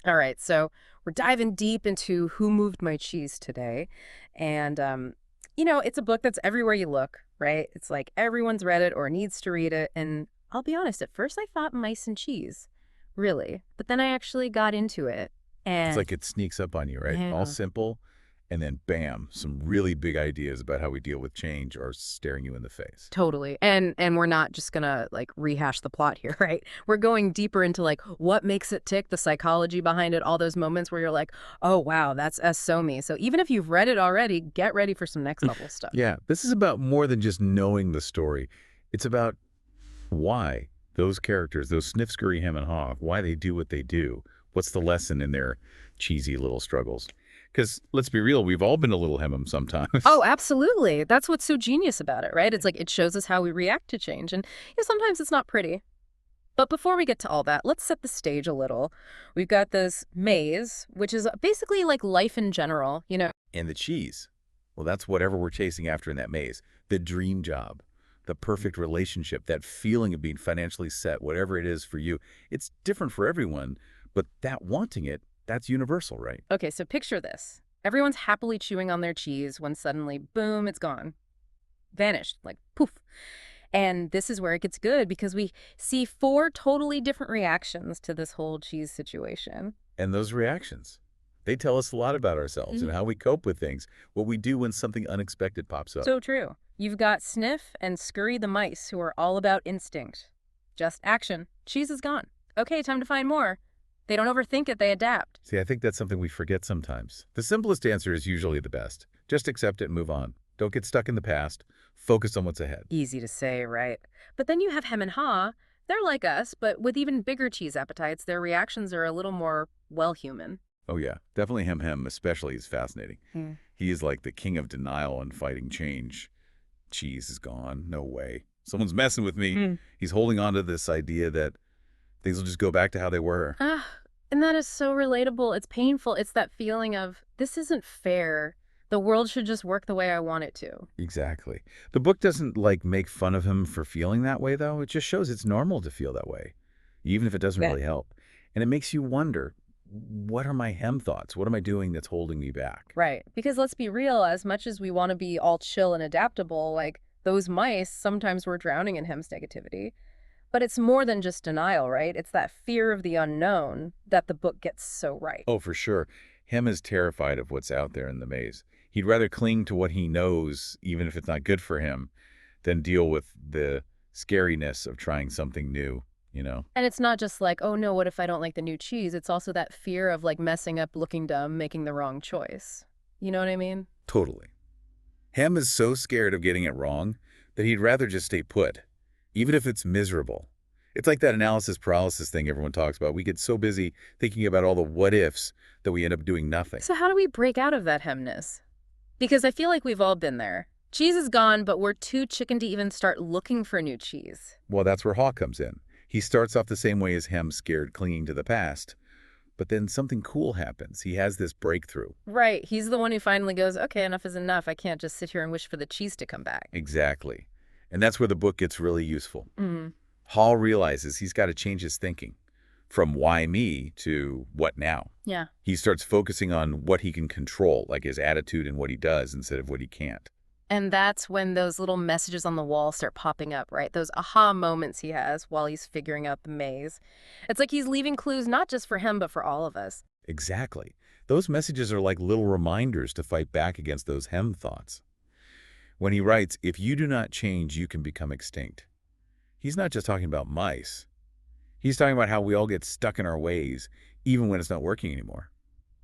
All right, so we're diving deep into Who Moved My Cheese today. And, it's a book that's everywhere you look, right? It's like everyone's read it or needs to read it. And I'll be honest, at first I thought mice and cheese, really. But then I actually got into it. It's And like it sneaks up on you, right? All yeah, simple, and then bam, some really big ideas about how we deal with change are staring you in the face. totally. And we're not just gonna like rehash the plot here, right? We're going deeper into like what makes it tick, the psychology behind it, all those moments where you're like, oh wow, that's us so me. So even if you've read it already, get ready for some next level stuff. Yeah, this is about more than just knowing the story. It's about why those characters, those Sniff, Scurry, Hem, and Haw, why they do what they do. What's the lesson in their cheesy little struggles? Because let's be real, we've all been a little hem Oh, sometimes. absolutely. That's what's so genius about it, right? It's like it shows us how we react to change. And sometimes it's not pretty. But before we get to all that, let's set the stage a little. We've got this maze, which is basically like life in general. And the cheese. Well, that's whatever we're chasing after in that maze. The dream job, the perfect relationship, that feeling of being financially set, whatever it is for you. It's different for everyone, but that wanting it, that's universal, right? Okay, so picture this. Everyone's happily chewing on their cheese when suddenly, boom, it's gone. Vanished, like poof. And this is where it gets good because we see four totally different reactions to this whole cheese situation. And those reactions, they tell us a lot about ourselves and how we cope with things, what we do when something unexpected pops up. So true. You've got Sniff and Scurry the mice who are all about instinct. Just action. Cheese is gone. Okay, time to find more. They don't overthink it, they adapt. See, I think that's something we forget sometimes. The simplest answer is usually the best. Just accept it and move on. Don't get stuck in the past. Focus on what's ahead. Easy to say, right? But then you have Hem and Haw. They're like us, but with even bigger cheese appetites, their reactions are a little more, well, human. Oh yeah, definitely him especially is fascinating. Hmm. He is like the king of denial and fighting change. Cheese is gone. No way. Someone's messing with me. Mm. He's holding on to this idea that things will just go back to how they were. Ah, and that is so relatable. It's painful. It's that feeling of, this isn't fair. The world should just work the way I want it to. Exactly. The book doesn't like make fun of him for feeling that way though. It just shows it's normal to feel that way, even if it doesn't Yeah. really help. And it makes you wonder, what are my hem thoughts? What am I doing that's holding me back? Right. Because let's be real, as much as we want to be all chill and adaptable, like those mice, sometimes we're drowning in Hem's negativity. But it's more than just denial, right? It's that fear of the unknown that the book gets so right. Oh, for sure. Hem is terrified of what's out there in the maze. He'd rather cling to what he knows, even if it's not good for him, than deal with the scariness of trying something new? And it's not just like, oh no, what if I don't like the new cheese? It's also that fear of like messing up, looking dumb, making the wrong choice. You know what I mean? Totally. Hem is so scared of getting it wrong that he'd rather just stay put, even if it's miserable. It's like that analysis paralysis thing everyone talks about. We get so busy thinking about all the what ifs that we end up doing nothing. So how do we break out of that hemness? Because I feel like we've all been there. Cheese is gone, but we're too chicken to even start looking for new cheese. Well, that's where Haw comes in. He starts off the same way as Hem, scared, clinging to the past, but then something cool happens. He has this breakthrough. Right. He's the one who finally goes, okay, enough is enough. I can't just sit here and wish for the cheese to come back. Exactly. And that's where the book gets really useful. Mm. Hall realizes he's got to change his thinking from why me to what now. Yeah. He starts focusing on what he can control, like his attitude and what he does instead of what he can't. And that's when those little messages on the wall start popping up, right? Those aha moments he has while he's figuring out the maze. It's like he's leaving clues not just for him, but for all of us. Exactly. Those messages are like little reminders to fight back against those hem thoughts. When he writes, if you do not change, you can become extinct. He's not just talking about mice. He's talking about how we all get stuck in our ways, even when it's not working anymore.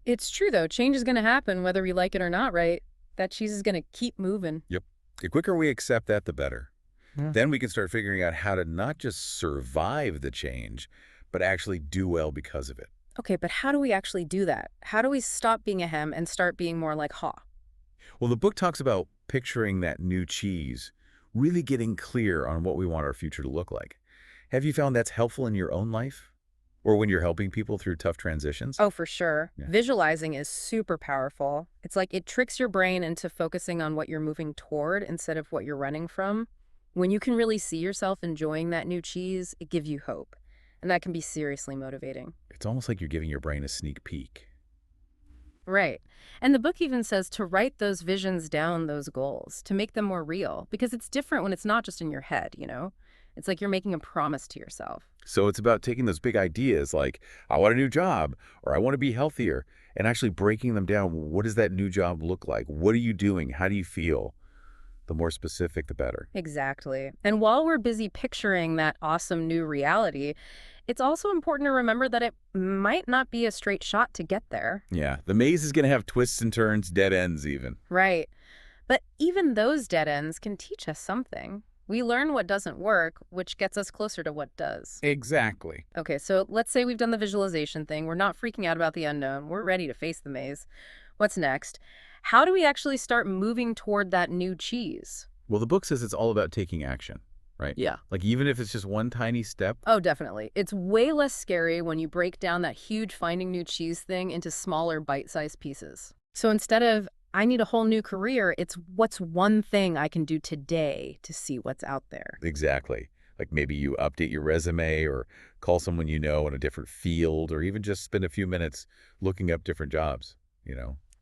It's true, though. Change is going to happen whether we like it or not, right? That cheese is going to keep moving. Yep. The quicker we accept that, the better. Yeah. Then we can start figuring out how to not just survive the change, but actually do well because of it. Okay, but how do we actually do that? How do we stop being a hem and start being more like ha? Well, the book talks about picturing that new cheese, really getting clear on what we want our future to look like. Have you found that's helpful in your own life? Or when you're helping people through tough transitions? Oh, for sure. Yeah. Visualizing is super powerful. It's like it tricks your brain into focusing on what you're moving toward instead of what you're running from. When you can really see yourself enjoying that new cheese, it gives you hope. And that can be seriously motivating. It's almost like you're giving your brain a sneak peek. Right. And the book even says to write those visions down, those goals, to make them more real, because it's different when it's not just in your head, you know? It's like you're making a promise to yourself. So it's about taking those big ideas like, I want a new job, or I want to be healthier, and actually breaking them down. What does that new job look like? What are you doing? How do you feel? The more specific, the better. Exactly. And while we're busy picturing that awesome new reality, it's also important to remember that it might not be a straight shot to get there. Yeah, the maze is going to have twists and turns, dead ends even. Right. But even those dead ends can teach us something. We learn what doesn't work, which gets us closer to what does. Exactly. Okay, so let's say we've done the visualization thing. We're not freaking out about the unknown. We're ready to face the maze. What's next? How do we actually start moving toward that new cheese? Well, the book says it's all about taking action, right? Yeah. Like even if it's just one tiny step. Oh, definitely. It's way less scary when you break down that huge finding new cheese thing into smaller bite-sized pieces. So instead of, I need a whole new career, it's what's one thing I can do today to see what's out there. Exactly. Like maybe you update your resume or call someone you know in a different field or even just spend a few minutes looking up different jobs.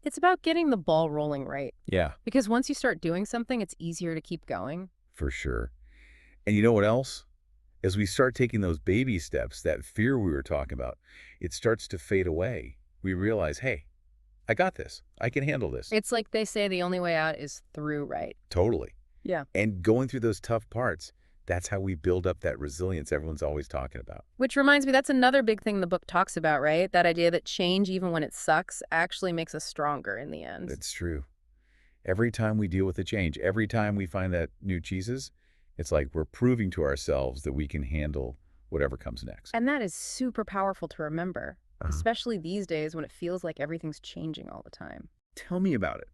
It's about getting the ball rolling right. Yeah, Because once you start doing something, it's easier to keep going. for sure. And you know what else? As we start taking those baby steps, that fear we were talking about, it starts to fade away. We realize, hey, I got this. I can handle this. It's like they say the only way out is through, right? Totally. Yeah. And going through those tough parts, that's how we build up that resilience everyone's always talking about. Which reminds me, that's another big thing the book talks about, right? That idea that change, even when it sucks, actually makes us stronger in the end. It's true. Every time we deal with a change, every time we find that new cheeses, it's like we're proving to ourselves that we can handle whatever comes next. And that is super powerful to remember, Uh-huh. especially these days when it feels like everything's changing all the time. Tell me about it.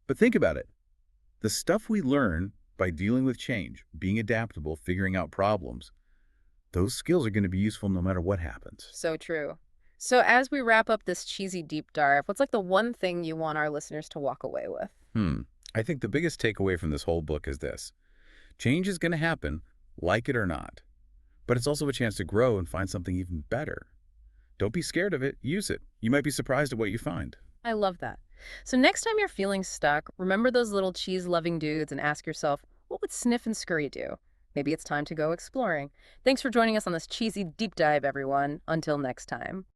But think about it. The stuff we learn by dealing with change, being adaptable, figuring out problems, those skills are going to be useful no matter what happens. So true. So as we wrap up this cheesy deep dive, what's like the one thing you want our listeners to walk away with? I think the biggest takeaway from this whole book is this. Change is going to happen, like it or not. But it's also a chance to grow and find something even better. Don't be scared of it. Use it. You might be surprised at what you find. I love that. So next time you're feeling stuck, remember those little cheese-loving dudes and ask yourself, what would Sniff and Scurry do? Maybe it's time to go exploring. Thanks for joining us on this cheesy deep dive, everyone. Until next time.